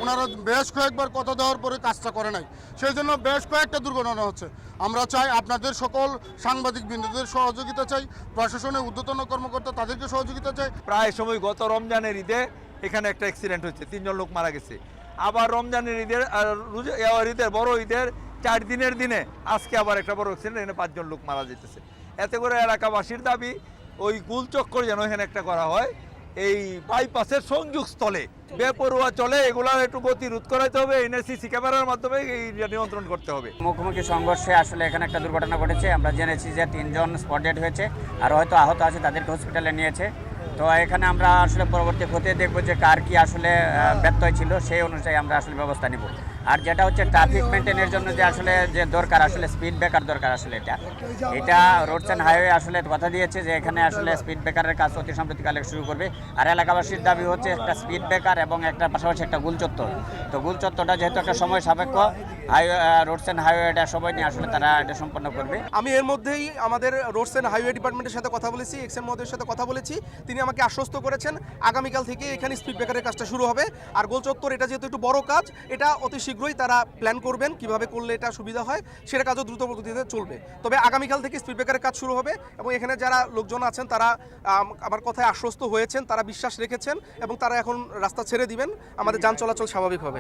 ওনারা বেশ কয়েকবার কথা দেওয়ার পরে কাজটা করে নাই, সেই জন্য বেশ কয়েকটা দুর্ঘটনা হচ্ছে। আমরা চাই আপনাদের সকল সাংবাদিক বিন্দুদের সহযোগিতা চাই, প্রশাসনের ঊর্ধ্বতন কর্মকর্তা তাদেরকে সহযোগিতা চাই। প্রায় সময় গত রমজানের ঈদে এখানে একটা অ্যাক্সিডেন্ট হচ্ছে, 3 জন লোক মারা গেছে। আবার রমজানের ঈদের ঈদের বড় ঈদের 4 দিনের দিনে আজকে আবার একটা বড় অ্যাক্সিডেন্ট, এখানে 5 জন লোক মারা যেতেছে। এতে করে এলাকাবাসীর দাবি ওই গুলচক্কর যেন এখানে একটা করা হয়, এই বাইপাসের সংযোগ স্থলে বেপরোয়া চলে এগুলা একটু গতি রোধ করাইতে হবে, এনএসসি ক্যামেরার মাধ্যমে এই নিয়ন্ত্রণ করতে হবে। মুখোমুখি সংঘর্ষে আসলে এখানে একটা দুর্ঘটনা ঘটেছে। আমরা জেনেছি যে 3 জন স্পট ডেড হয়েছে, আর হয়তো আহত আছে, তাদেরকে হসপিটালে নিয়েছে। তো এখানে আমরা আসলে পরবর্তী খতিয়ে দেখবো যে কার কি আসলে ব্যত্যয় ছিল, সেই অনুযায়ী আমরা আসলে ব্যবস্থা নিব। আর যেটা হচ্ছে ট্রাফিক মেনটেনের জন্য যে আসলে যে দরকার, আসলে স্পিড ব্রেকার দরকার। আসলে এটা রোডস অ্যান্ড হাইওয়ে আসলে কথা দিয়েছে যে এখানে আসলে স্পিড ব্রেকারের কাজ অতি সম্প্রতিকালে শুরু করবে। আর এলাকাবাসীর দাবি হচ্ছে একটা স্পিড ব্রেকার এবং একটা পাশাপাশি একটা গুলচত্বর। তো গুলচত্বরটা যেহেতু একটা সময় সাপেক্ষ, রোডস অ্যান্ড হাইওয়ে এটা সবাই নিয়ে আসলে তারা এটা সম্পন্ন করবে। আমি এর মধ্যেই আমাদের রোডস অ্যান্ড হাইওয়ে ডিপার্টমেন্টের সাথে কথা বলেছি, এক্সএন মহোদয়ের সাথে কথা বলেছি। তিনি আমাকে আশ্বস্ত করেছেন আগামীকাল থেকে এখানে স্পিড ব্রেকারের কাজটা শুরু হবে। আর গোলচত্বর এটা যেহেতু একটু বড় কাজ, এটা অতি শীঘ্রই তারা প্ল্যান করবেন কিভাবে করলে এটা সুবিধা হয়, সেটা কাজও দ্রুত গতিতে চলবে। তবে আগামীকাল থেকে স্পিড ব্রেকারের কাজ শুরু হবে এবং এখানে যারা লোকজন আছেন তারা আমার কথায় আশ্বস্ত হয়েছেন, তারা বিশ্বাস রেখেছেন এবং তারা এখন রাস্তা ছেড়ে দিবেন, আমাদের যান চলাচল স্বাভাবিক হবে।